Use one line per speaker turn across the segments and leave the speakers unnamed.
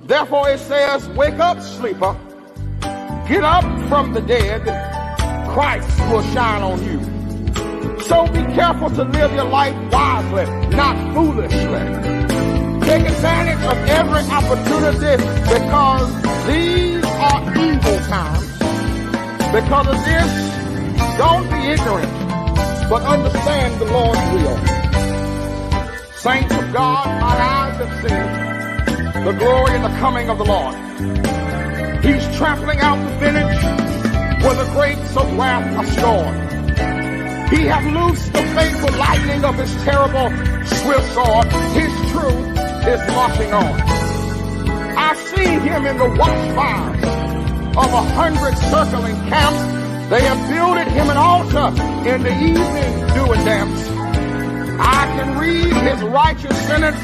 Therefore it says, wake up, sleeper. Get up from the dead. Christ will shine on you. So be careful to live your life wisely, not foolishly. Take advantage of every opportunity because these are evil times. Because of this, don't be ignorant, but understand the Lord's will. Saints of God, our eyes have seen the glory and the coming of the Lord. He's trampling out the vintage where the grapes of wrath are stored. He hath loosed the faithful lightning of his terrible swift sword. His truth is marching on. I see him in the watchfires of 100 circling camps. They have builded him an altar in the evening dew and damps. I can read his righteous sentence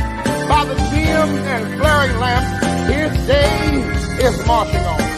by the dim and flaring lamps. His day is marching on.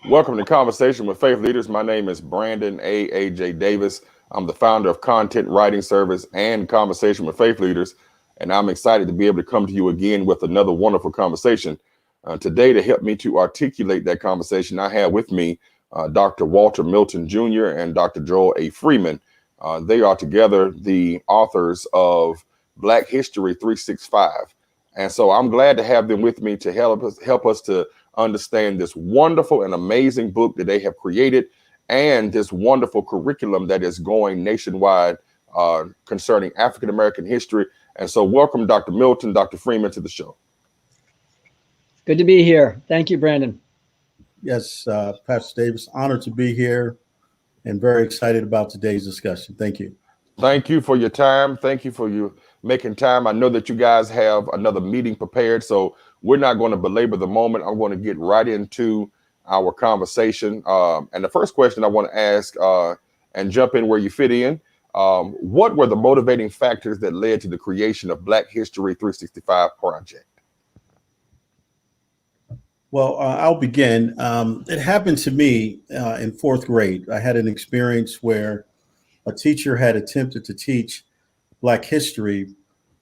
Welcome to Conversation with Faith Leaders. My name is Brandon A.J. Davis. I'm the founder of Content Writing Service and Conversation with Faith Leaders, and I'm excited to be able to come to you again with another wonderful conversation. Today, to help me to articulate that conversation, I have with me Dr. Walter Milton Jr. and Dr. Joel A. Freeman. They are together the authors of Black History 365. And so I'm glad to have them with me to help us to understand this wonderful and amazing book that they have created and this wonderful curriculum that is going nationwide concerning African-American history. And so welcome, Dr. Milton, Dr. Freeman, to the show.
Good to be here. Thank you, Brandon.
Yes, Pastor Davis, honored to be here and very excited about today's discussion. Thank you.
Thank you for your time. Thank you for you making time. I know that you guys have another meeting prepared, so we're not going to belabor the moment. I'm going to get right into our conversation. And the first question I want to ask and jump in where you fit in. What were the motivating factors that led to the creation of Black History 365 project?
Well, I'll begin. It happened to me in fourth grade. I had an experience where a teacher had attempted to teach Black history,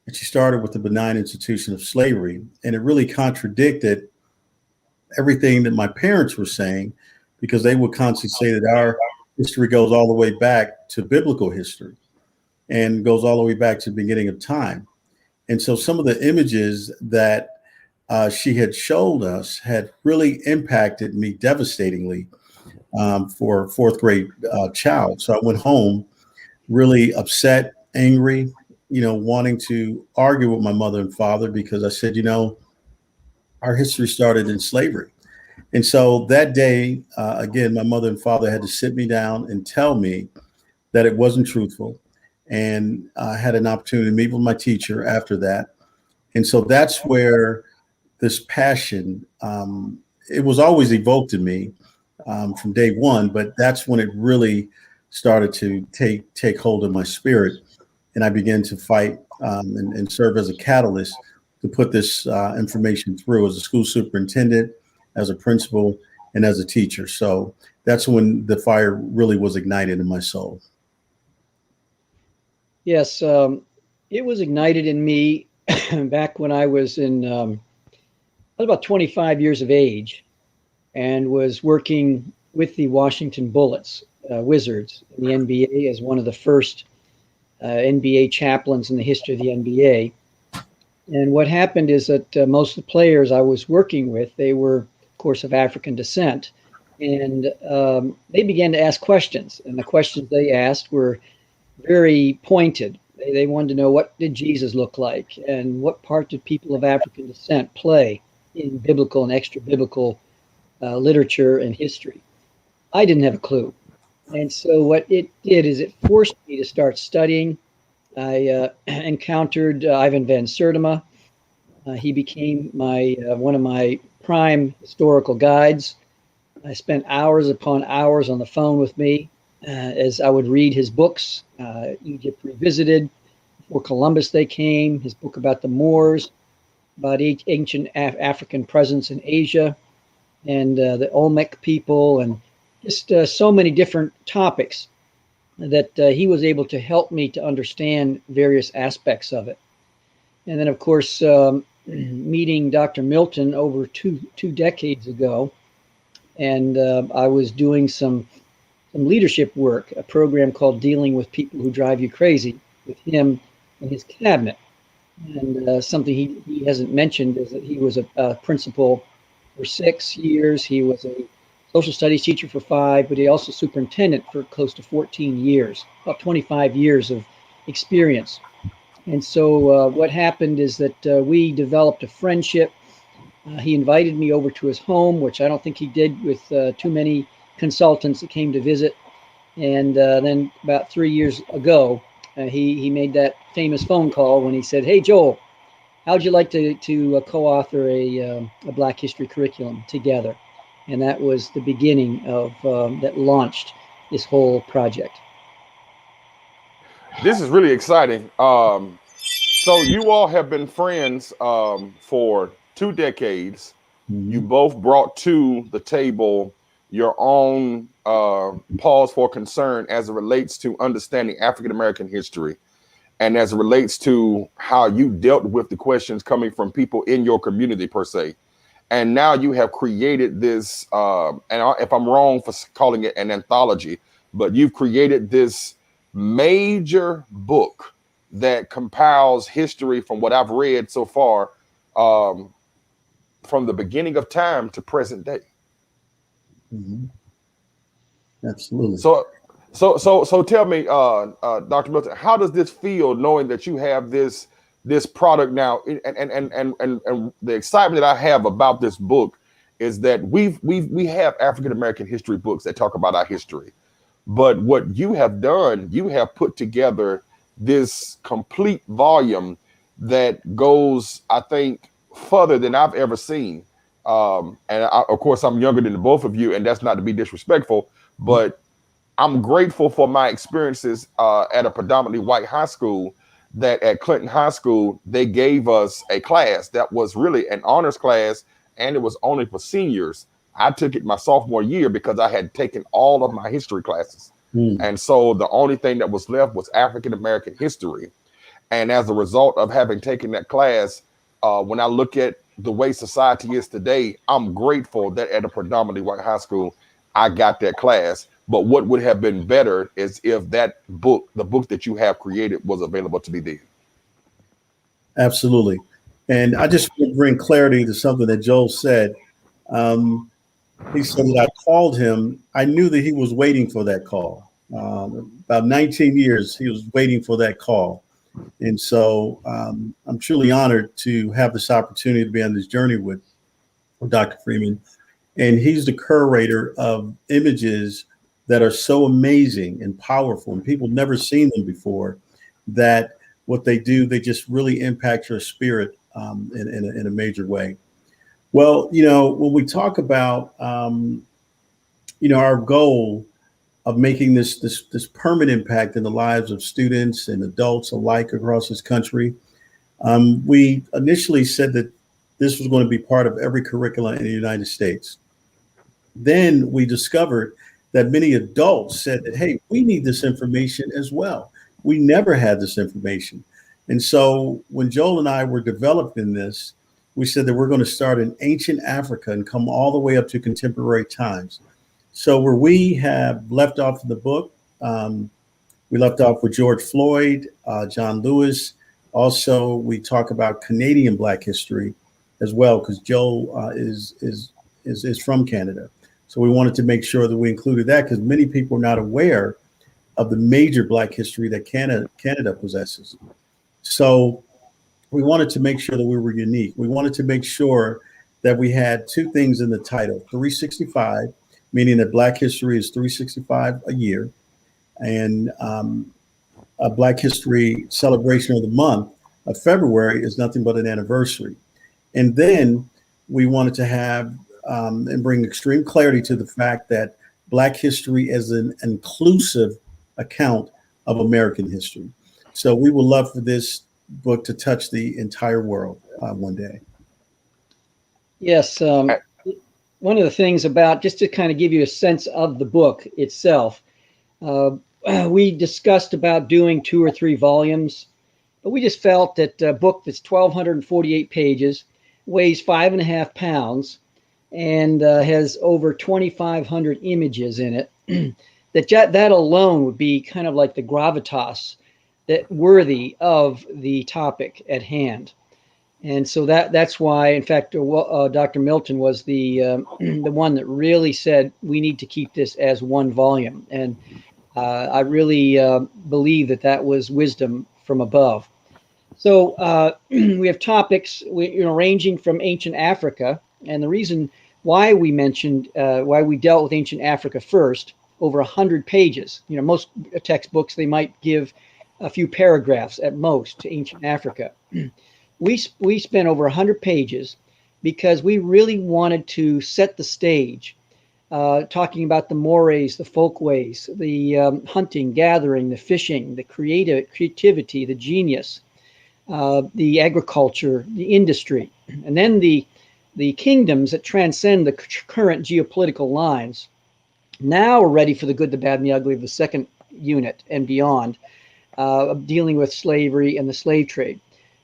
and she started with the benign institution of slavery. And it really contradicted everything that my parents were saying, because they would constantly say that our history goes all the way back to biblical history and goes all the way back to the beginning of time. And so some of the images that she had showed us had really impacted me devastatingly for a fourth grade child. So I went home really upset, angry, wanting to argue with my mother and father, because I said, our history started in slavery. And so that day, again, my mother and father had to sit me down and tell me that it wasn't truthful. And I had an opportunity to meet with my teacher after that. And so that's where this passion, it was always evoked in me from day one, but that's when it really started to take hold of my spirit. And I began to fight and serve as a catalyst to put this information through as a school superintendent, as a principal, and as a teacher. So that's when the fire really was ignited in my soul.
Yes, it was ignited in me back when I was I was about 25 years of age and was working with the Washington Bullets, Wizards in the NBA as one of the first NBA chaplains in the history of the NBA. And what happened is that most of the players I was working with, they were, of course, of African descent. And they began to ask questions. And the questions they asked were very pointed. They wanted to know, what did Jesus look like? And what part did people of African descent play in biblical and extra biblical literature and history? I didn't have a clue. And so what it did is it forced me to start studying. I encountered Ivan Van Sertima. He became my one of my prime historical guides. I spent hours upon hours on the phone with me as I would read his books, Egypt Revisited, Before Columbus They Came, his book about the Moors, about ancient African presence in Asia, and the Olmec people, and just so many different topics that he was able to help me to understand various aspects of it. And then, of course, meeting Dr. Milton over two decades ago, and I was doing some leadership work, a program called Dealing with People Who Drive You Crazy, with him and his cabinet. And something he hasn't mentioned is that he was a principal for 6 years. He was a social studies teacher for 5, but he also superintendent for close to 14 years, about 25 years of experience. And so what happened is that we developed a friendship. He invited me over to his home, which I don't think he did with too many consultants that came to visit. And then about 3 years ago, he made that famous phone call when he said, "Hey, Joel, how'd you like to co-author a Black History curriculum together?" And that was the beginning of that launched this whole project.
This is really exciting. So you all have been friends for 2 decades.
Mhm.
You both brought to the table your own pause for concern as it relates to understanding African American history, and as it relates to how you dealt with the questions coming from people in your community per se. And now you have created this, if I'm wrong for calling it an anthology, but you've created this major book that compiles history from what I've read so far, from the beginning of time to present day.
Mhm. Absolutely.
So tell me, Dr. Milton, how does this feel knowing that you have this product now? And the excitement that I have about this book is that we have African American history books that talk about our history, but what you have done, you have put together this complete volume that goes, I think, further than I've ever seen. Of course, I'm younger than the both of you, and that's not to be disrespectful, but I'm grateful for my experiences at a predominantly white high school, that at Clinton High School, they gave us a class that was really an honors class, and it was only for seniors. I took it my sophomore year because I had taken all of my history classes. And so the only thing that was left was African American history. And as a result of having taken that class, when I look at the way society is today, I'm grateful that at a predominantly white high school, I got that class. But what would have been better is if that book, the book that you have created, was available to be there.
Absolutely. And I just want to bring clarity to something that Joel said. He said that I called him. I knew that he was waiting for that call. About 19 years, he was waiting for that call. And so I'm truly honored to have this opportunity to be on this journey with Dr. Freeman. And he's the curator of images that are so amazing and powerful, and people never seen them before, that what they do, they just really impact your spirit in a major way. Well, when we talk about, our goal of making this permanent impact in the lives of students and adults alike across this country, we initially said that this was going to be part of every curriculum in the United States. Then we discovered that many adults said that, hey, we need this information as well. We never had this information. And so when Joel and I were developing this, we said that we're going to start in ancient Africa and come all the way up to contemporary times. So where we have left off in the book, we left off with George Floyd, John Lewis. Also, we talk about Canadian Black history as well, because Joel is from Canada. So we wanted to make sure that we included that, because many people are not aware of the major Black history that Canada possesses. So we wanted to make sure that we were unique. We wanted to make sure that we had two things in the title: 365, meaning that Black history is 365 a year, and a Black history celebration of the month of February is nothing but an anniversary. And then we wanted to have and bring extreme clarity to the fact that Black history is an inclusive account of American history. So we would love for this book to touch the entire world one day.
Yes. One of the things about, just to kind of give you a sense of the book itself, we discussed about doing 2 or 3 volumes, but we just felt that a book that's 1,248 pages, weighs 5.5 pounds, and has over 2,500 images in it, that alone would be kind of like the gravitas that worthy of the topic at hand. And so that's why, in fact, Dr. Milton was the one that really said we need to keep this as one volume. And I really believe that was wisdom from above. So we have topics, ranging from ancient Africa, and the reason why we mentioned why we dealt with ancient Africa first, over 100 pages. Most textbooks, they might give a few paragraphs at most to ancient Africa. We spent over 100 pages because we really wanted to set the stage, talking about the mores, the folkways, the hunting, gathering, the fishing, the creativity, the genius, the agriculture, the industry, and then the kingdoms that transcend the current geopolitical lines. Now we're ready for the good, the bad, and the ugly of the second unit and beyond, dealing with slavery and the slave trade.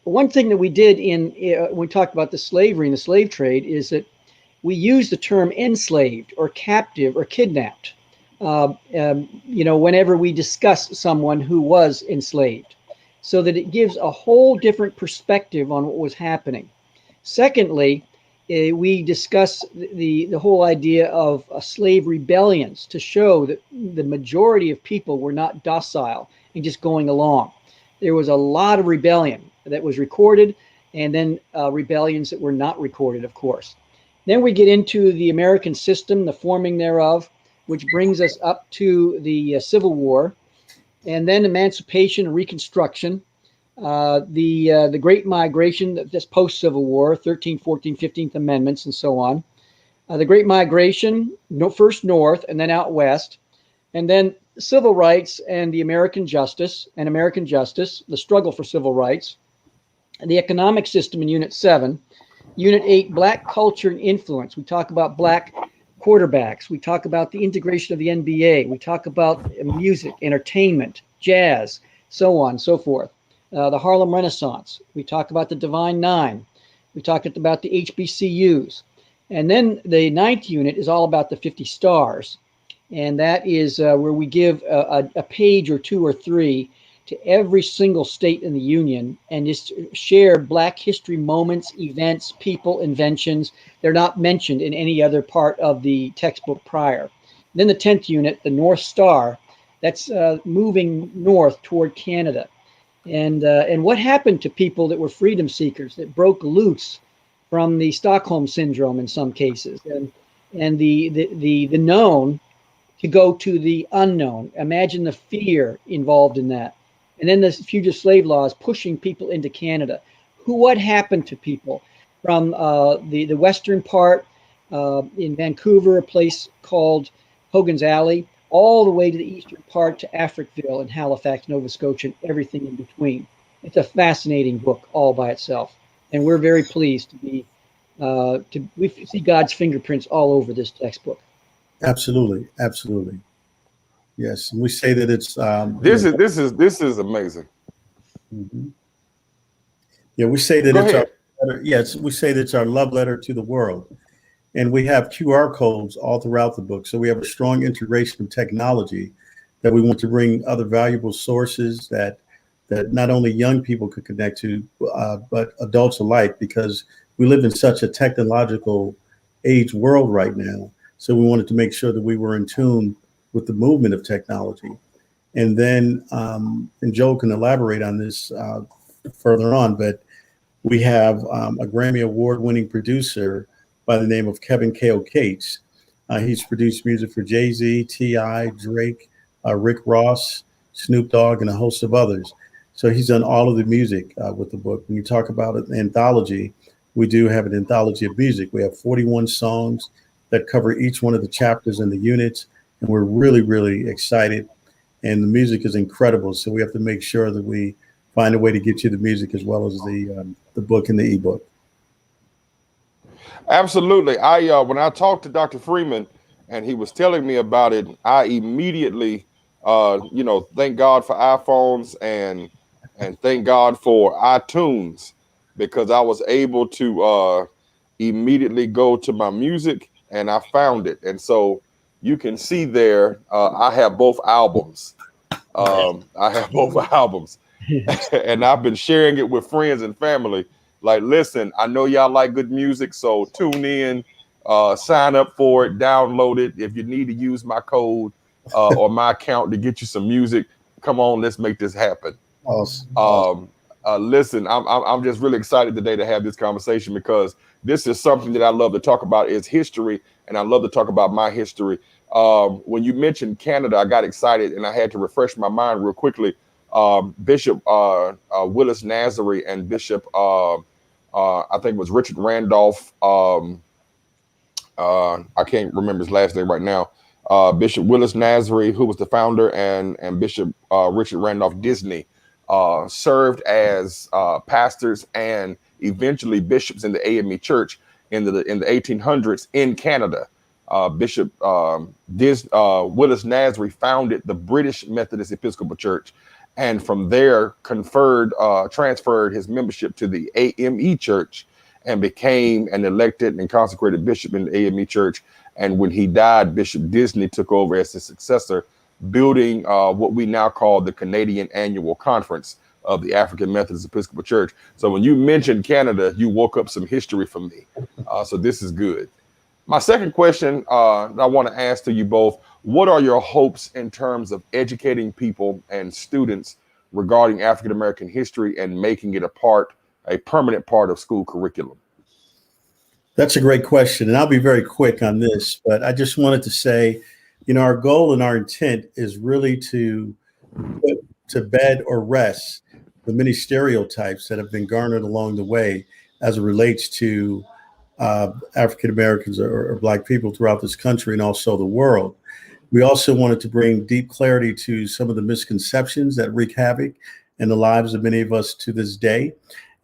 But one thing that we did when we talked about the slavery and the slave trade is that we use the term enslaved or captive or kidnapped, whenever we discuss someone who was enslaved, so that it gives a whole different perspective on what was happening. Secondly, we discuss the whole idea of slave rebellions to show that the majority of people were not docile and just going along. There was a lot of rebellion that was recorded, and then rebellions that were not recorded, of course. Then we get into the American system, the forming thereof, which brings us up to the Civil War, and then Emancipation and Reconstruction, the Great Migration, that's post-Civil War, 13th, 14th, 15th Amendments, and so on. The Great Migration, first north and then out west, and then civil rights and the American justice, the struggle for civil rights, and the economic system in Unit 7. Unit 8, Black culture and influence. We talk about Black quarterbacks. We talk about the integration of the NBA. We talk about music, entertainment, jazz, so on and so forth. The Harlem Renaissance. We talk about the Divine Nine. We talk about the HBCUs. And then the 9th unit is all about the 50 stars. And that is where we give a page or 2 or 3 to every single state in the Union and just share Black history moments, events, people, inventions. They're not mentioned in any other part of the textbook prior. And then the 10th unit, the North Star, that's moving north toward Canada. And what happened to people that were freedom seekers, that broke loose from the Stockholm syndrome in some cases, and the known to go to the unknown. Imagine the fear involved in that. And then the fugitive slave laws pushing people into Canada. What happened to people from the western part in Vancouver, a place called Hogan's Alley, all the way to the eastern part to Africville and Halifax, Nova Scotia, and everything in between. It's a fascinating book all by itself. And we're very pleased we see God's fingerprints all over this textbook.
Absolutely. Absolutely. Yes. And we say that it's
this is amazing.
Mm-hmm. Yeah, we say that
Go
it's our
ahead.
letter, yes, we say that it's our love letter to the world. And we have QR codes all throughout the book. So we have a strong integration of technology that we want to bring other valuable sources that not only young people could connect to, but adults alike, because we live in such a technological age world right now. So we wanted to make sure that we were in tune with the movement of technology. And then, and Joel can elaborate on this further on, but we have a Grammy Award winning producer by the name of Kevin K.O. Cates. He's produced music for Jay-Z, T.I., Drake, Rick Ross, Snoop Dogg, and a host of others. So he's done all of the music with the book. When you talk about an anthology, we do have an anthology of music. We have 41 songs that cover each one of the chapters and the units, and we're really, really excited. And the music is incredible. So we have to make sure that we find a way to get you the music as well as the book and the ebook.
Absolutely. When I talked to Dr. Freeman and he was telling me about it, I immediately, thank God for iPhones and thank God for iTunes, because I was able to immediately go to my music and I found it. And so you can see there, I have both albums. I have both albums, and I've been sharing it with friends and family. Like, listen, I know y'all like good music, so tune in, sign up for it, download it. If you need to use my code or my account to get you some music, come on, let's make this happen.
Awesome.
Listen, I'm just really excited today to have this conversation, because this is something that I love to talk about, is history, and I love to talk about my history. When you mentioned Canada, I got excited and I had to refresh my mind real quickly. Bishop Willis Nazary and Bishop, I think it was Richard Randolph. I can't remember his last name right now. Bishop Willis Nazary, who was the founder, and Bishop Richard Randolph Disney served as pastors and eventually bishops in the AME Church in the 1800s in Canada. Bishop Willis Nazary founded the British Methodist Episcopal Church, and from there transferred his membership to the AME Church and became an elected and consecrated bishop in the AME Church. And when he died, Bishop Disney took over as his successor, building what we now call the Canadian Annual Conference of the African Methodist Episcopal Church. So when you mentioned Canada, you woke up some history for me. So this is good. My second question I want to ask to you both: what are your hopes in terms of educating people and students regarding African American history and making it a permanent part of school curriculum?
That's a great question. And I'll be very quick on this, but I just wanted to say, our goal and our intent is really to put to bed or rest the many stereotypes that have been garnered along the way as it relates to African Americans or Black people throughout this country and also the world. We also wanted to bring deep clarity to some of the misconceptions that wreak havoc in the lives of many of us to this day.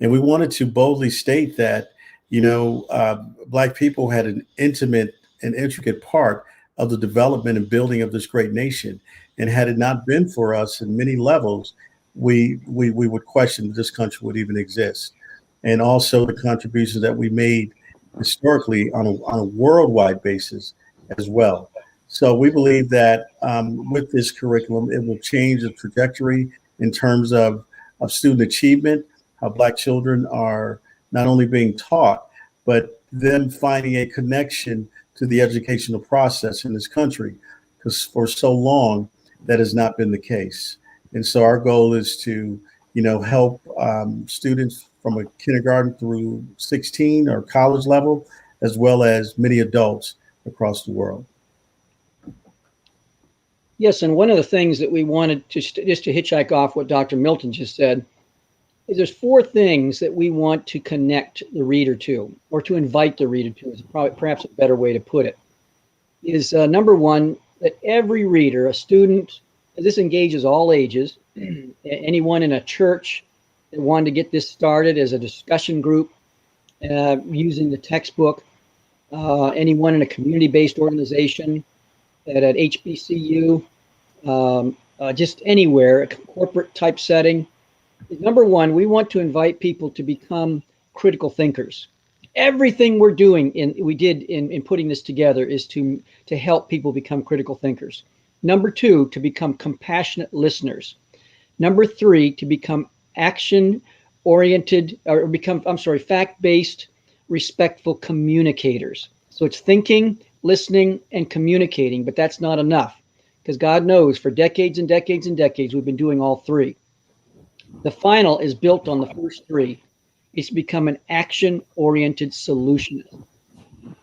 And we wanted to boldly state that, Black people had an intimate and intricate part of the development and building of this great nation. And had it not been for us in many levels, we would question that this country would even exist. And also the contributions that we made historically on a worldwide basis as well. So we believe that with this curriculum, it will change the trajectory in terms of student achievement, how Black children are not only being taught, but them finding a connection to the educational process in this country, because for so long that has not been the case. And so our goal is to, help students from a kindergarten through 16 or college level, as well as many adults across the world.
Yes, and one of the things that we wanted to just to hitchhike off what Dr. Milton just said is there's 4 things that we want to connect the reader to, or to invite the reader to, is probably perhaps a better way to put it. Is number 1, that every reader, a student, this engages all ages, anyone in a church that wanted to get this started as a discussion group using the textbook, anyone in a community-based organization, at an HBCU, just anywhere, a corporate type setting. Number one, we want to invite people to become critical thinkers. Everything we did in putting this together is to help people become critical thinkers. Number two, to become compassionate listeners. Number three, to become action oriented or become, I'm sorry, fact based, respectful communicators. So it's thinking, listening, and communicating, but that's not enough because God knows for decades and decades and decades we've been doing all three. The final is built on the first three. It's become an action oriented solutionist.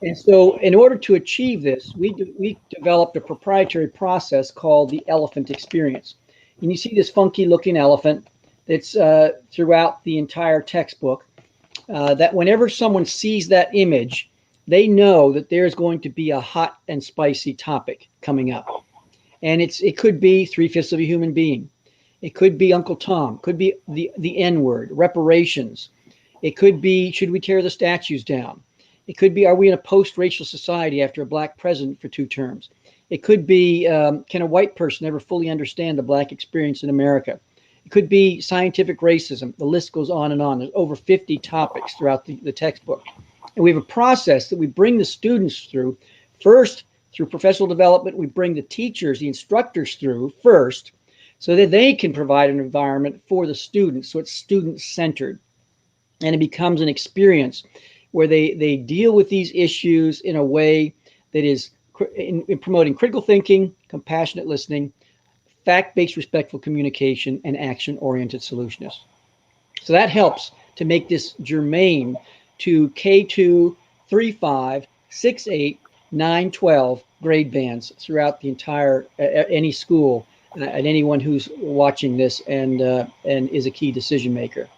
And so, in order to achieve this, we developed a proprietary process called the elephant experience. And you see this funky looking elephant that's throughout the entire textbook. That whenever someone sees that image, they know that there's going to be a hot and spicy topic coming up. And it could be 3/5 of a human being. It could be Uncle Tom. Could be the N word, reparations. It could be, should we tear the statues down? It could be, are we in a post-racial society after a black president for 2 terms? It could be, can a white person ever fully understand the black experience in America? It could be scientific racism. The list goes on and on. There's over 50 topics throughout the textbook. And we have a process that we bring the students through. First, through professional development, we bring the teachers, the instructors through first, so that they can provide an environment for the students. So it's student-centered. And it becomes an experience where they deal with these issues in a way that is in promoting critical thinking, compassionate listening, fact-based respectful communication, and action-oriented solutionist. So that helps to make this germane to K2, 3, 5, 6, 8, 9, 12 grade bands throughout the entire, any school, and anyone who's watching this and is a key decision maker.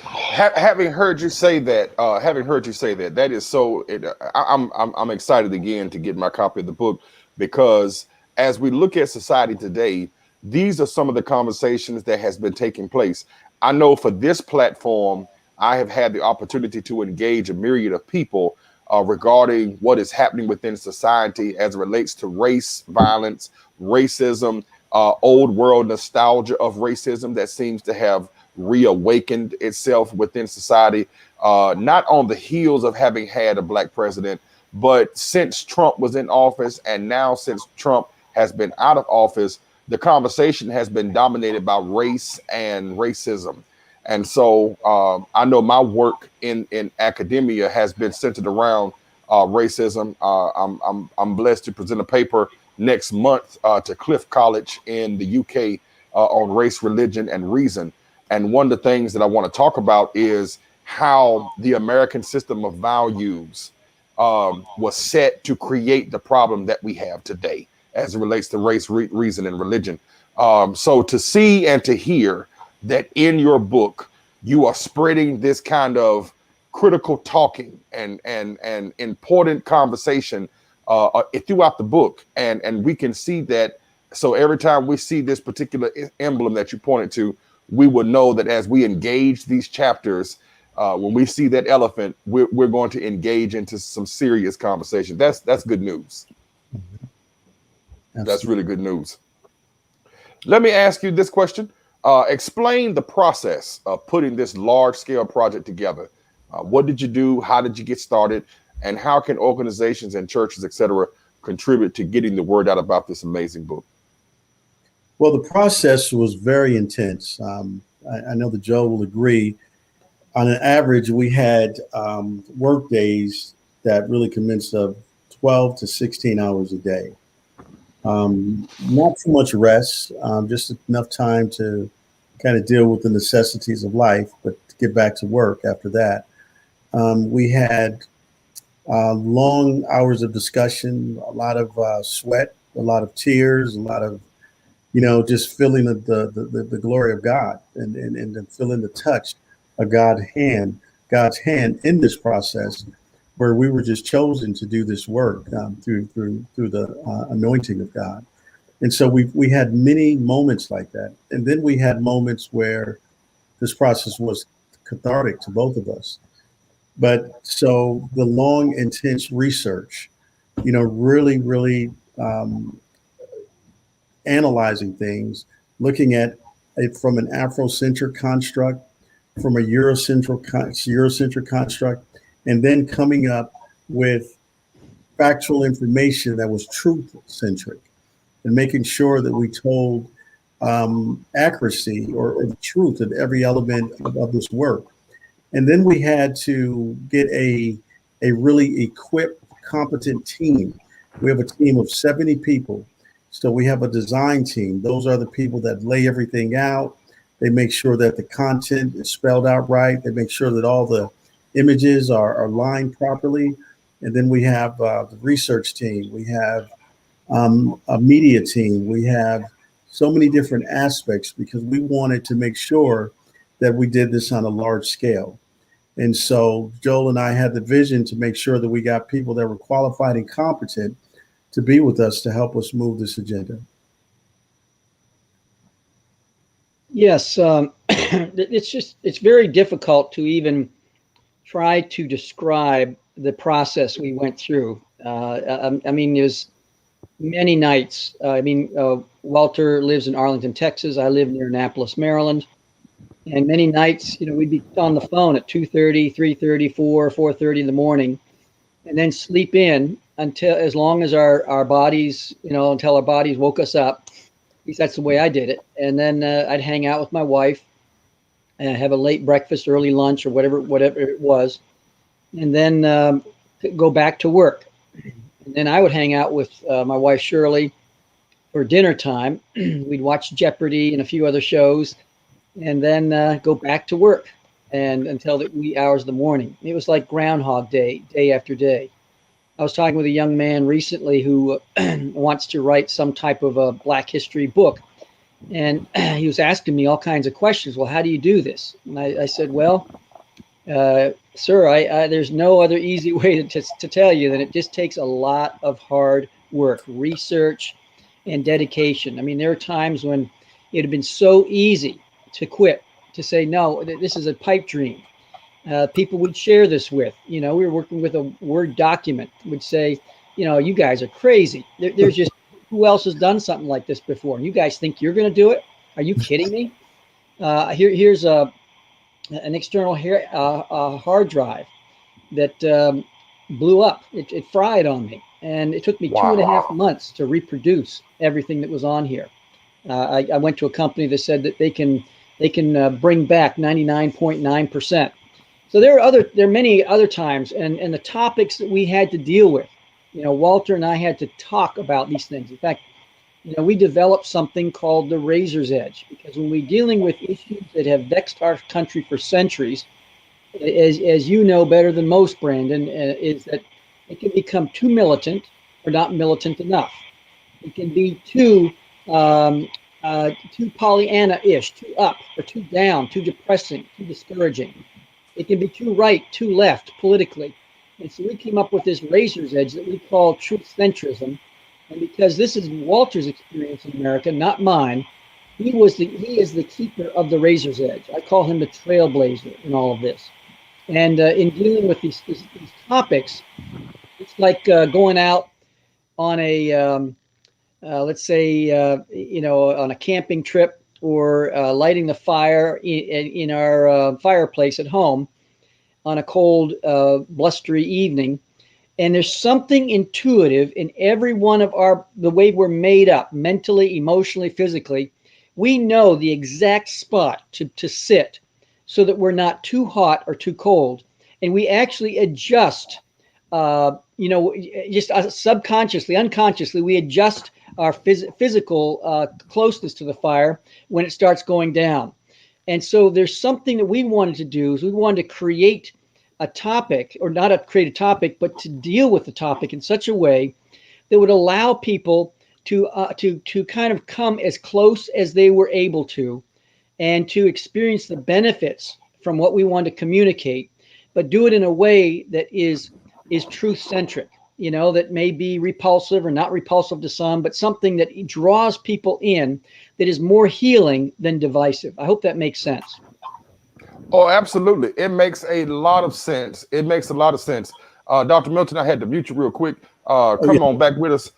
Having heard you say that, that is so. I'm excited again to get my copy of the book, because as we look at society today, these are some of the conversations that has been taking place. I know for this platform, I have had the opportunity to engage a myriad of people regarding what is happening within society as it relates to race, violence, racism, old world nostalgia of racism that seems to have reawakened itself within society, not on the heels of having had a black president, but since Trump was in office, and now since Trump has been out of office, the conversation has been dominated by race and racism. And so I know my work in academia has been centered around racism. I'm blessed to present a paper next month to Cliff College in the UK on race, religion, and reason. And one of the things that I want to talk about is how the American system of values was set to create the problem that we have today as it relates to race, reason, and religion. So to see and to hear that in your book, you are spreading this kind of critical talking and important conversation throughout the book. And we can see that. So every time we see this particular emblem that you pointed to, we will know that as we engage these chapters, when we see that elephant, we're going to engage into some serious conversation. That's good news. That's really good news. Let me ask you this question. Explain the process of putting this large scale project together. What did you do? How did you get started? And how can organizations and churches, et cetera, contribute to getting the word out about this amazing book?
Well, the process was very intense. I know that Joe will agree. On an average, we had work days that really commenced of 12 to 16 hours a day. Not too much rest, just enough time to kind of deal with the necessities of life, but to get back to work after that. We had long hours of discussion, a lot of sweat, a lot of tears, a lot of, just feeling the glory of God and feeling the touch of God's hand in this process, where we were just chosen to do this work through the anointing of God. And so we had many moments like that. And then we had moments where this process was cathartic to both of us. But so the long, intense research, really analyzing things, looking at from an Afrocentric construct, from a Eurocentric construct, and then coming up with factual information that was truth centric, and making sure that we told accuracy or the truth of every element of this work. And then we had to get a really equipped, competent team. We have a team of 70 people. So we have a design team. Those are the people that lay everything out. They make sure that the content is spelled out right. They make sure that all the images are lined properly. And then we have the research team. We have a media team. We have so many different aspects because we wanted to make sure that we did this on a large scale. And so Joel and I had the vision to make sure that we got people that were qualified and competent to be with us to help us move this agenda.
Yes, it's very difficult to even try to describe the process we went through. I mean, there's many nights. Walter lives in Arlington, Texas. I live near Annapolis, Maryland. And many nights, we'd be on the phone at 2:30, 3:30, 4:30 in the morning, and then sleep in until as long as our bodies, until our bodies woke us up. At least that's the way I did it. And then I'd hang out with my wife and have a late breakfast, early lunch, or whatever it was, and then go back to work. And then I would hang out with my wife Shirley for dinner time. We'd watch Jeopardy and a few other shows, and then go back to work and until the wee hours of the morning. It was like Groundhog Day, day after day. I was talking with a young man recently who wants to write some type of a Black history book. And he was asking me all kinds of questions. Well, how do you do this? And I said, well, sir, there's no other easy way to tell you that it just takes a lot of hard work, research, and dedication. I mean, there are times when it had been so easy to quit, to say, no, this is a pipe dream. People would share this with, we were working with a Word document, would say, you guys are crazy. There's just, who else has done something like this before? You guys think you're going to do it? Are you kidding me? Here's an external hard drive that blew up. It fried on me. And it took me 2.5 months to reproduce everything that was on here. I went to a company that said that they can bring back 99.9%. So there are many other times, and the topics that we had to deal with. Walter and I had to talk about these things. In fact, we developed something called the razor's edge, because when we're dealing with issues that have vexed our country for centuries, as you know better than most, Brandon, is that it can become too militant or not militant enough. It can be too Pollyanna-ish, too up or too down, too depressing, too discouraging. It can be too right, too left politically. And so we came up with this razor's edge that we call truth centrism. And because this is Walter's experience in America, not mine, he is the keeper of the razor's edge. I call him the trailblazer in all of this. And in dealing with these topics, it's like going out on a, let's say, on a camping trip, or lighting the fire in our fireplace at home on a cold, blustery evening. And there's something intuitive in every one of the way we're made up, mentally, emotionally, physically. We know the exact spot to sit so that we're not too hot or too cold. And we actually adjust, just subconsciously, unconsciously, we adjust our physical closeness to the fire when it starts going down. And so there's something that we wanted to do, is we wanted to create a topic, or not create a topic, but to deal with the topic in such a way that would allow people to kind of come as close as they were able to, and to experience the benefits from what we want to communicate, but do it in a way that is truth-centric, that may be repulsive or not repulsive to some, but something that draws people in, that is more healing than divisive. I hope that makes sense.
Oh, absolutely. It makes a lot of sense. It makes a lot of sense. Dr. Milton, I had to mute you real quick. Come on back with us.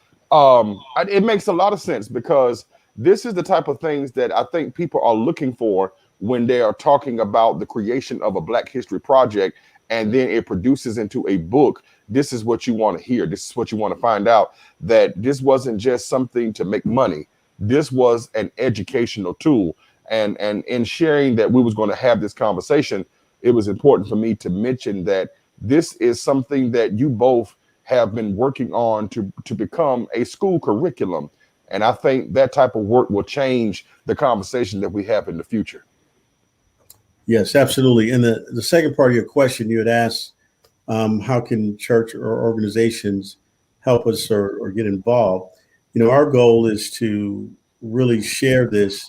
It makes a lot of sense, because This is the type of things that I think people are looking for when they are talking about the creation of a Black History Project, and then it produces into a book. This is what you want to hear. This is what you want to find out, that this wasn't just something to make money. This was an educational tool. And in sharing that we was going to have this conversation, it was important for me to mention that this is something that you both have been working on to become a school curriculum. And I think that type of work will change the conversation that we have in the future.
Yes, absolutely. And the second part of your question, you had asked, how can church or organizations help us or get involved? Our goal is to really share this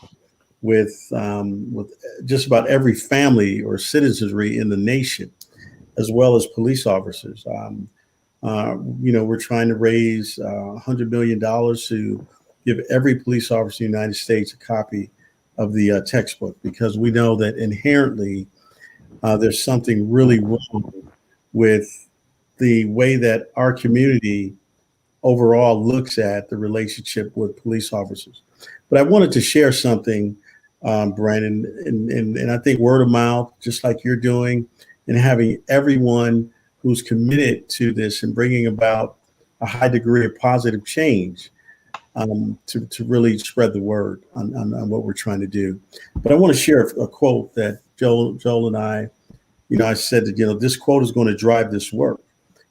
with just about every family or citizenry in the nation, as well as police officers. We're trying to raise $100 million to give every police officer in the United States a copy of the textbook, because we know that inherently there's something really wrong with the way that our community overall looks at the relationship with police officers. But I wanted to share something, Brandon, and I think word of mouth, just like you're doing, and having everyone who's committed to this and bringing about a high degree of positive change to really spread the word on what we're trying to do. But I want to share a quote that Joel and I said that, this quote is going to drive this work.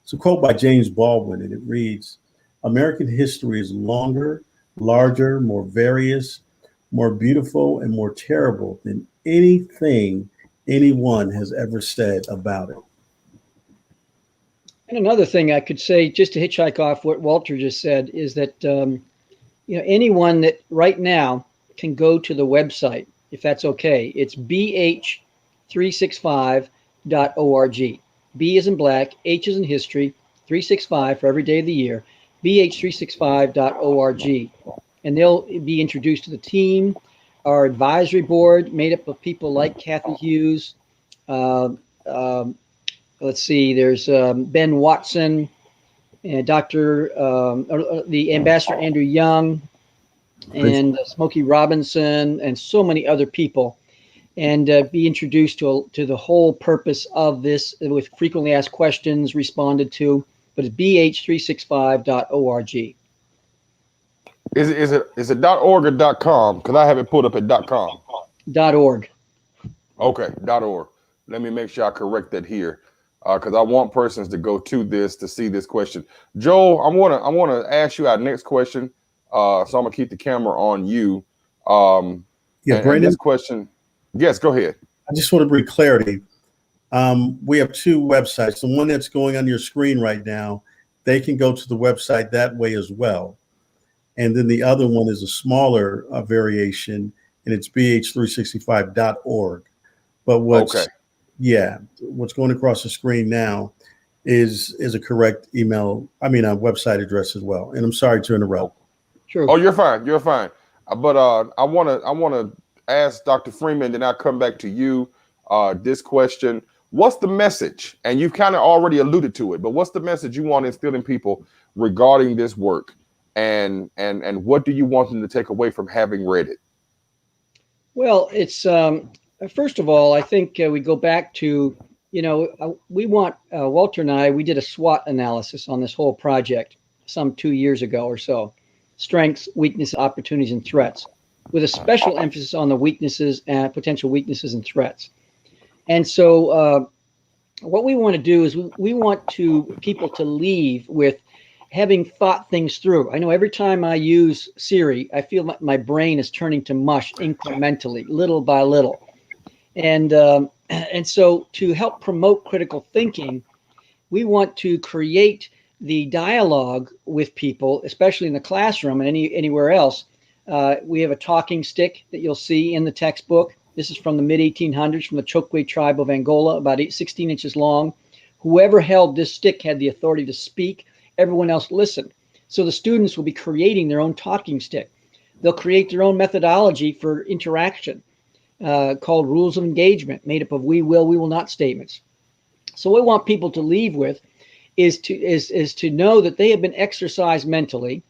It's a quote by James Baldwin, and it reads, "American history is longer, larger, more various, more beautiful, and more terrible than anything anyone has ever said about it."
And another thing I could say, just to hitchhike off what Walter just said, is that anyone that right now can go to the website, if that's okay. It's bh365.org. B is in black, H is in history, 365 for every day of the year, bh365.org. And they'll be introduced to the team, our advisory board made up of people like Kathy Hughes. Let's see, there's Ben Watson, and the Ambassador Andrew Young, and Smokey Robinson, and so many other people, and be introduced to the whole purpose of this with frequently asked questions responded to. But it's bh365.org.
Is it .org or .com? Because I have it pulled up at .com.
.org.
Okay, .org. Let me make sure I correct that here, because I want persons to go to this to see this question. Joel, I want to ask you our next question. So I'm gonna keep the camera on you.
Brandon.
And this question, yes, go ahead.
I just want to bring clarity. We have two websites. The one that's going on your screen right now, they can go to the website that way as well. And then the other one is a smaller variation, and it's bh365.org. But what's going across the screen now is a correct a website address as well. And I'm sorry to interrupt.
True.
Oh, you're fine. You're fine. But I want to ask Dr. Freeman, then I'll come back to you. This question: what's the message? And you've kind of already alluded to it, but what's the message you want to instill in people regarding this work? And what do you want them to take away from having read it?
Well, it's first of all, I think we go back to, we want Walter and I, we did a SWOT analysis on this whole project some 2 years ago or so. Strengths, weaknesses, opportunities, and threats, with a special emphasis on the weaknesses and potential weaknesses and threats. And so what we want to do is we want people to leave with having thought things through. I know every time I use Siri, I feel my brain is turning to mush incrementally, little by little. And so to help promote critical thinking, we want to create the dialogue with people, especially in the classroom and anywhere else. We have a talking stick that you'll see in the textbook. This is from the mid-1800s from the Chokwe tribe of Angola, about 16 inches long. Whoever held this stick had the authority to speak. Everyone else listened. So the students will be creating their own talking stick. They'll create their own methodology for interaction called rules of engagement, made up of we will not statements. So what we want people to leave with is to know that they have been exercised mentally,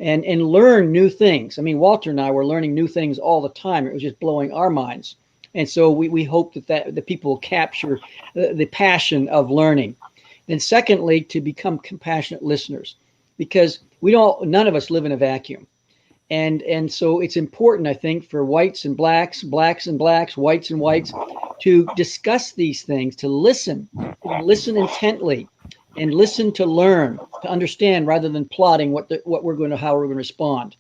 and learn new things. I mean, Walter and I were learning new things all the time. It was just blowing our minds. And so we hope that the people will capture the passion of learning. Then secondly, to become compassionate listeners, because none of us live in a vacuum. And so it's important, I think, for whites and blacks, blacks and blacks, whites and whites, to discuss these things, to listen intently, and listen to learn, to understand, rather than plotting how we're going to respond.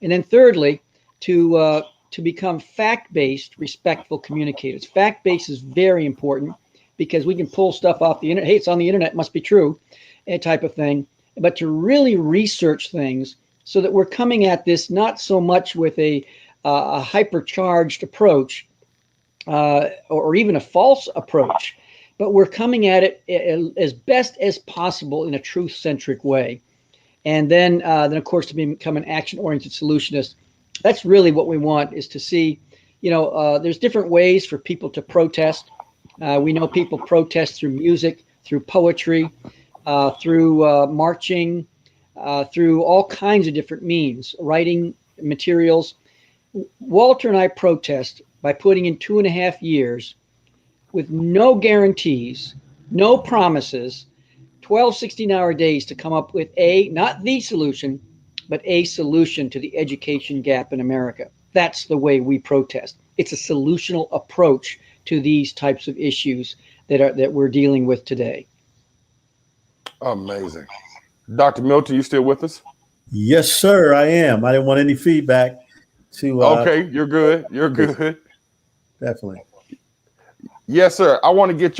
And then thirdly, to become fact-based, respectful communicators. Fact-based is very important because we can pull stuff off the internet. Hey, it's on the internet, must be true, type of thing. But to really research things so that we're coming at this not so much with a hypercharged approach or even a false approach, but we're coming at it as best as possible in a truth-centric way. And then of course, to become an action-oriented solutionist. That's really what we want, is to see, there's different ways for people to protest. We know people protest through music, through poetry, through marching, through all kinds of different means, writing materials. Walter and I protest by putting in 2.5 years with no guarantees, no promises, 12 16-hour days to come up with not the solution, but a solution to the education gap in America. That's the way we protest. It's a solutional approach to these types of issues that we're dealing with today.
Amazing. Dr. Milton, you still with us?
Yes, sir, I am. I didn't want any feedback to
okay, you're good. You're good.
Definitely.
Yes, sir. I want to get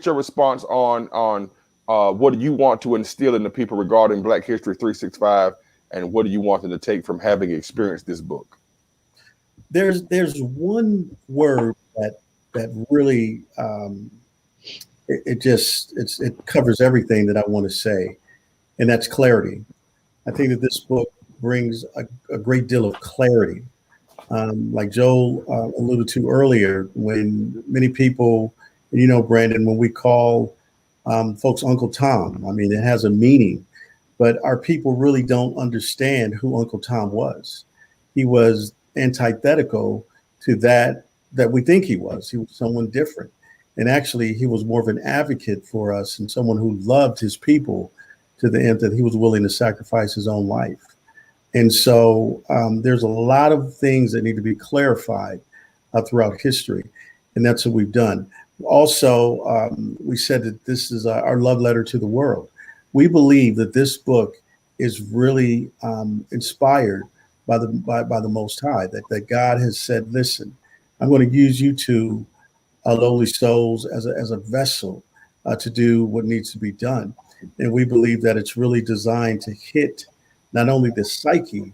your response on what do you want to instill in the people regarding Black History 365, and what do you want them to take from having experienced this book?
There's one word that really it covers everything that I want to say, and that's clarity. I think that this book brings a great deal of clarity. Like Joel alluded to earlier, when many people, Brandon, when we call folks Uncle Tom, I mean, it has a meaning, but our people really don't understand who Uncle Tom was. He was antithetical to that we think he was. He was someone different. And actually, he was more of an advocate for us and someone who loved his people to the end that he was willing to sacrifice his own life. And so there's a lot of things that need to be clarified throughout history. And that's what we've done. Also, we said that this is our love letter to the world. We believe that this book is really inspired by the Most High, that God has said, listen, I'm going to use you two lowly souls as a vessel to do what needs to be done. And we believe that it's really designed to hit not only the psyche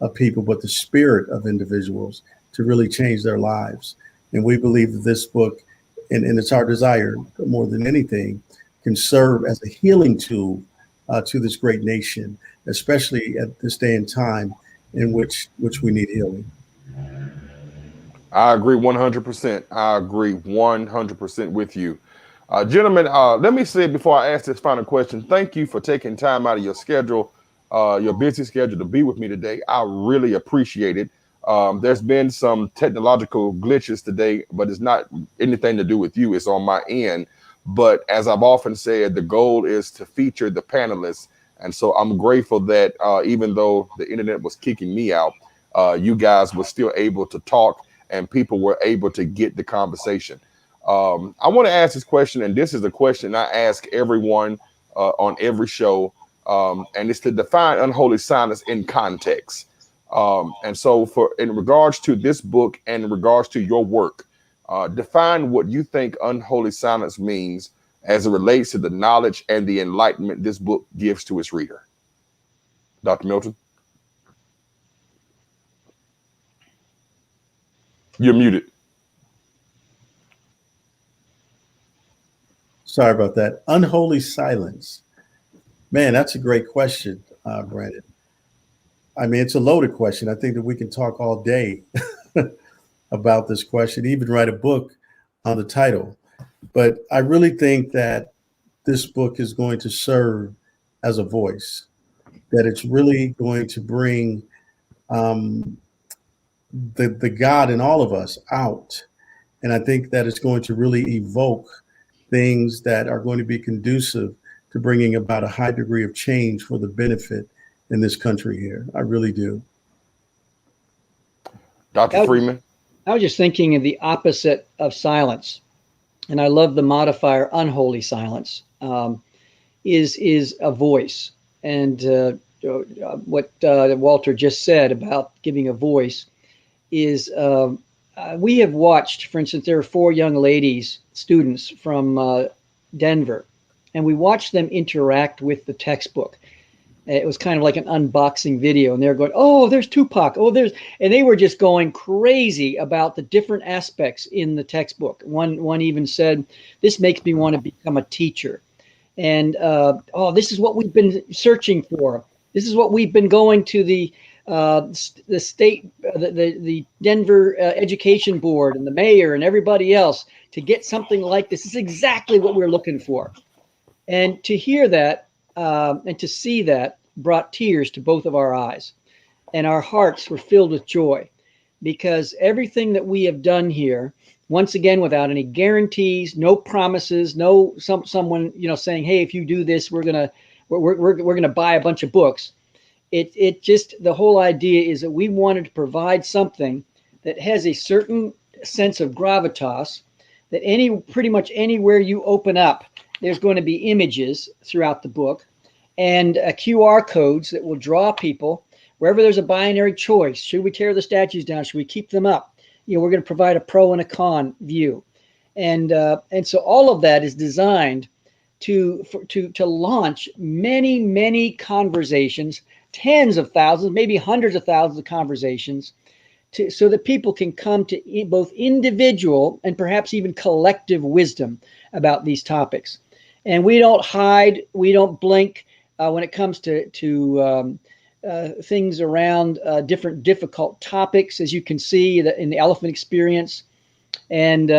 of people, but the spirit of individuals to really change their lives. And we believe that this book, and it's our desire more than anything, can serve as a healing tool to this great nation, especially at this day and time in which we need healing.
I agree 100%. I agree 100% with you. Gentlemen, let me say before I ask this final question, thank you for taking time out of your schedule, your busy schedule, to be with me today. I really appreciate it. There's been some technological glitches today, but it's not anything to do with you. It's on my end. But as I've often said, the goal is to feature the panelists. And so I'm grateful that even though the internet was kicking me out, you guys were still able to talk and people were able to get the conversation. I want to ask this question, and this is a question I ask everyone on every show, and it's to define unholy silence in context. And so in regards to this book and in regards to your work, define what you think unholy silence means as it relates to the knowledge and the enlightenment this book gives to its reader. Dr. Milton? You're muted.
Sorry about that. Unholy silence. Man, that's a great question, Brandon. I mean, it's a loaded question. I think that we can talk all day about this question, even write a book on the title. But I really think that this book is going to serve as a voice, that it's really going to bring the God in all of us out. And I think that it's going to really evoke things that are going to be conducive to bringing about a high degree of change for the benefit in this country here. I really do.
Dr. Freeman?
I was just thinking of the opposite of silence. And I love the modifier unholy silence, is a voice. And what Walter just said about giving a voice is we have watched, for instance, there are 4 young ladies, students from Denver, and we watched them interact with the textbook. It was kind of like an unboxing video, and they're going, "Oh, there's Tupac. Oh, there's," and they were just going crazy about the different aspects in the textbook. One even said, "This makes me want to become a teacher," and "Oh, this is what we've been searching for. This is what we've been going to the state, the Denver Education Board and the mayor and everybody else to get something like this. This is exactly what we're looking for." And to hear that and to see that brought tears to both of our eyes, and our hearts were filled with joy, because everything that we have done here, once again, without any guarantees, no promises, no someone saying, "Hey, if you do this, we're gonna buy a bunch of books." It just, the whole idea is that we wanted to provide something that has a certain sense of gravitas, that pretty much anywhere you open up, there's going to be images throughout the book, and QR codes that will draw people wherever there's a binary choice. Should we tear the statues down? Should we keep them up? We're going to provide a pro and a con view, and so all of that is designed to launch many conversations, tens of thousands, maybe hundreds of thousands of conversations, so that people can come to both individual and perhaps even collective wisdom about these topics. And we don't hide, we don't blink when it comes to things around different difficult topics, as you can see in the elephant experience. And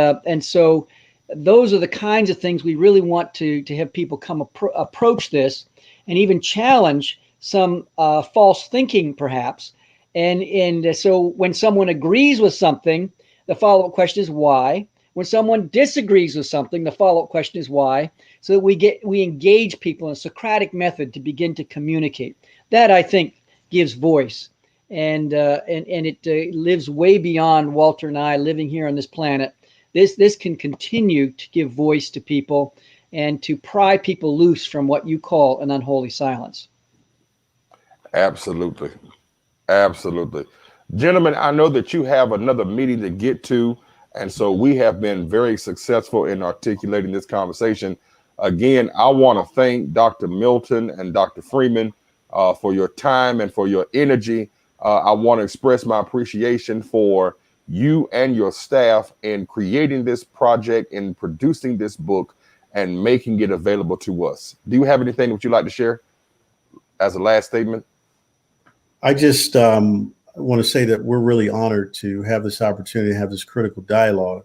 so those are the kinds of things we really want to have people come approach this, and even challenge some false thinking, perhaps. And so when someone agrees with something, the follow-up question is why. When someone disagrees with something, the follow-up question is why. So that we engage people in a Socratic method to begin to communicate. That, I think, gives voice, and it lives way beyond Walter and I living here on this planet. This can continue to give voice to people and to pry people loose from what you call an unholy silence.
Absolutely. Absolutely. Gentlemen, I know that you have another meeting to get to, and so we have been very successful in articulating this conversation. Again, I want to thank Dr. Milton and Dr. Freeman for your time and for your energy. I want to express my appreciation for you and your staff in creating this project, in producing this book, and making it available to us. Do you have anything that you'd like to share as a last statement?
I just want to say that we're really honored to have this opportunity to have this critical dialogue.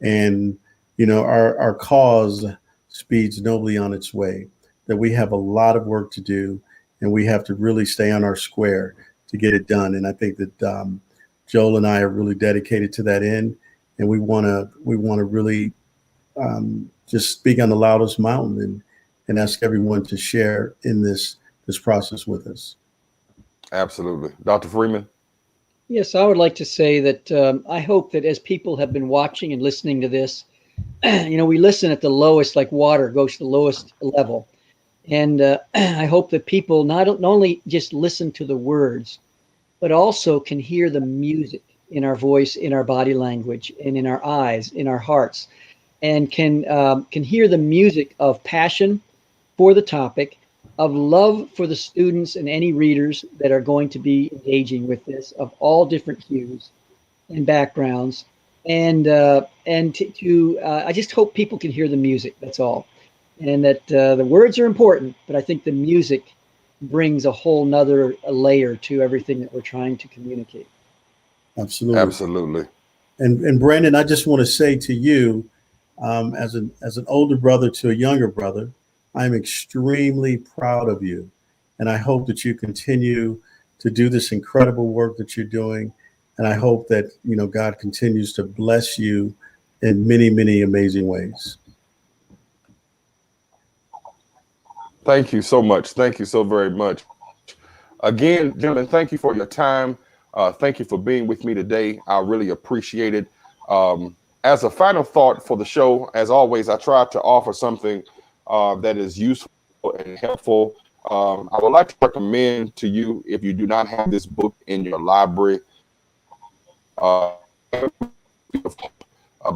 And, our cause speeds nobly on its way, that we have a lot of work to do, and we have to really stay on our square to get it done. And I think that Joel and I are really dedicated to that end, and we want to really just speak on the loudest mountain and ask everyone to share in this process with us.
Absolutely. Dr. Freeman?
Yes, I would like to say that I hope that as people have been watching and listening to this, we listen at the lowest, like water goes to the lowest level. And I hope that people not only just listen to the words, but also can hear the music in our voice, in our body language, and in our eyes, in our hearts, and can hear the music of passion for the topic, of love for the students and any readers that are going to be engaging with this, of all different hues and backgrounds, and I just hope people can hear the music. That's all, and that the words are important, but I think the music brings a whole nother layer to everything that we're trying to communicate.
Absolutely. And Brandon, I just want to say to you, as an older brother to a younger brother, I'm extremely proud of you. And I hope that you continue to do this incredible work that you're doing. And I hope that, God continues to bless you in many, many amazing ways.
Thank you so much. Thank you so very much. Again, gentlemen, thank you for your time. Thank you for being with me today. I really appreciate it. As a final thought for the show, as always, I try to offer something that is useful and helpful. I would like to recommend to you, if you do not have this book in your library, by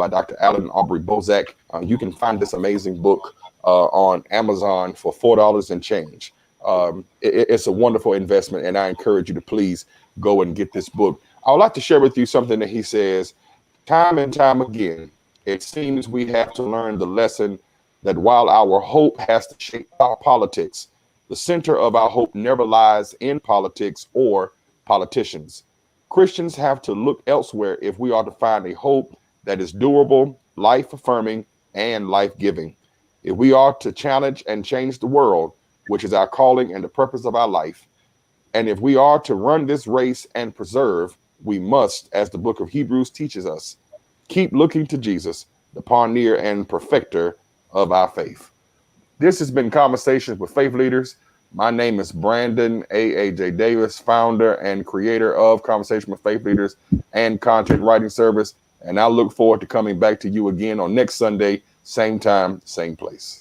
Dr. Alan Aubrey Bozak. You can find this amazing book on Amazon for $4 and change. It's a wonderful investment, and I encourage you to please go and get this book. I would like to share with you something that he says time and time again. It seems we have to learn the lesson that while our hope has to shape our politics, the center of our hope never lies in politics or politicians. Christians have to look elsewhere if we are to find a hope that is durable, life-affirming, and life-giving. If we are to challenge and change the world, which is our calling and the purpose of our life, and if we are to run this race and preserve, we must, as the book of Hebrews teaches us, keep looking to Jesus, the pioneer and perfecter of our faith. This has been Conversations with Faith Leaders. My name is Brandon A.J. Davis, founder and creator of Conversation with Faith Leaders and Content Writing Service. And I look forward to coming back to you again on next Sunday, same time, same place.